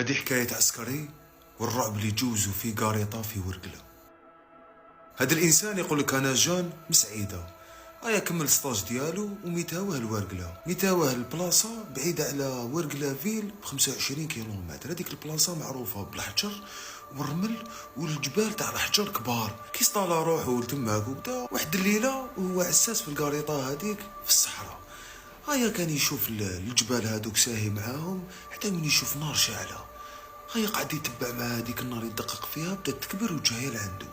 هذه حكاية عسكري والرعب اللي جوزوا في قاريطة في ورقلة. هذا الإنسان يقول لك أنا جان مسعيدة، هيا كمل ستاج ديالو وميتاوه الورقلة، ميتاوه البلاصة بعيدة على ورقلة فيل ب25 كيلومتر. هذيك البلاصة معروفة بالحجر والرمل والجبال تاع الحجر كبار. كي طالع روحو لتماك وبدا واحد الليلة وهو عساس في القاريطة هذيك في الصحراء. هيا كان يشوف الجبال هادوك ساهي معاهم حتى من يشوف نار شاعلة. هيا قعد يتبع مع هذيك النار يدقق فيها، بدات تكبر وجايه لعنده.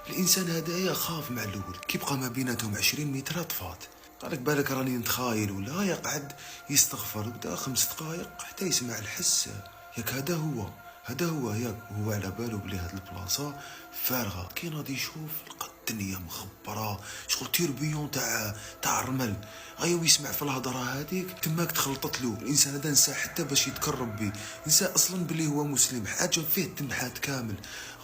الانسان هذايا خاف مع الاول، كي بقى ما بيناتهم 20 متر طفات. قالك بالك راني نتخايل ولا. هيا قعد يستغفر وبدا 5 دقائق حتى يسمع الحس. ياك هذا هو ياك. هو على باله بلي هاد البلاصه فارغه. كي ناضي يشوف لقى الدنيا مخبره شغل تيربيون تاع الرمل. هيا ويسمع في الهضره هذيك تماك تخلطت له. الانسان هذا نسى حتى باش يتقرب بيه، نسى اصلا بلي هو مسلم، حاجه فيه التنحات كامل.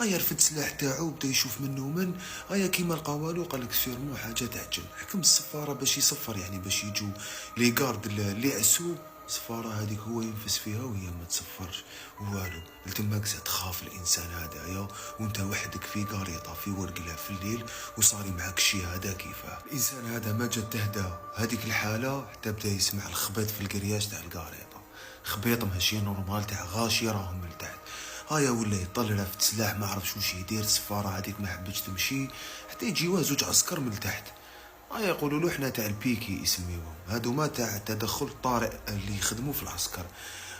هيا رفد السلاح تاعو بدا يشوف منه من. هيا كيما لقى والو قالك سيرمو حاجه تعجل. حكم السفاره باش يصفر، يعني باش يجوا لي غارد اللي عسو السفارة هذيك هو ينفس فيها وهي ما تصفرش والو. التماك زاد خاف الانسان هذايا، وانت وحدك في قريطة في ورقلة في الليل وصاري معك شي هذا كيفاه. الانسان هذا ما جات تهدى هذيك الحالة حتى بدا يسمع الخبيط في القرياش تاع القريطة. خبيط ماشي نورمال تاع غاشي راهم من تحت. هيا ولا يطلع في السلاح ما عرفش واش يدير. السفارة هذيك ما حبتش تمشي حتى يجيوها 2 عسكر من تحت. يقولوا له احنا تاع البيكي يسميوهم، هادو ما تاع التدخل الطارئ اللي يخدموا في العسكر.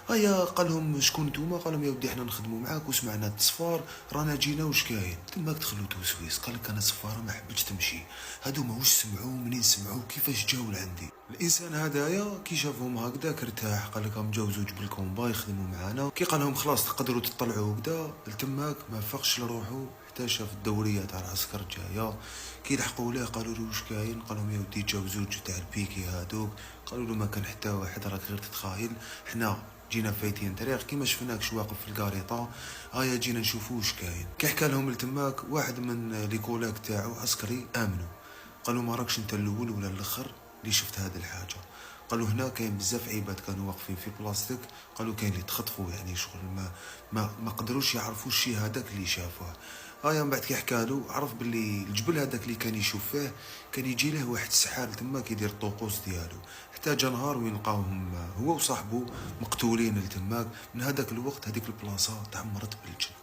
هيا قال لهم شكون نتوما؟ قال لهم يا ودي احنا نخدموا معاك وسمعنا التصفار رانا جينا واش كاين. تماك دخلوا توسويس. قال لك انا السفاره ما حبتش تمشي. هادو ما واش سمعوا منين سمعوا كيفاش جاوا لعندي. الانسان هذايا كي شافهم هكذاك ارتاح. قال لك هم جاو 2 بالكومبا يخدموا معانا. كي قال لهم خلاص تقدروا تطلعوا هكذا لتماك ما فاقش لروحو حتى شاف الدوريه تاع العسكر جايه. كي لحقوا ليه قالوا له واش كاين؟ قال لهم يا ودي جاو 2 تاع البيكي هادوك. قالوا له ما كان حتى واحد راك غير تتخايل، حنا جينا فايتين طريق كيما شفناكش واقف في القاريطه. هيا جينا نشوفوا واش كاين. كي حكى لهم لتماك واحد من لي كولاك تاعو عسكري امنوا. قالوا ما راكش انت الاول ولا الاخر اللي شفت هذه الحاجه. قالوا هنا كاين بزاف عباد كانوا واقفين في بلاصتك. قالوا كاين اللي تخطفوا، يعني شغل ما قدروش يعرفوا الشيء هذاك اللي شافوه. هيا من بعد كي حكالو عرف باللي الجبل هذاك اللي كان يشوف فيه كان يجي له واحد السحار تما كيدير الطقوس ديالو. حتى جا نهار وين لقاوهم هو وصاحبه مقتولين لتماك. من هذاك الوقت هذيك البلاصه تعمرت بالجن.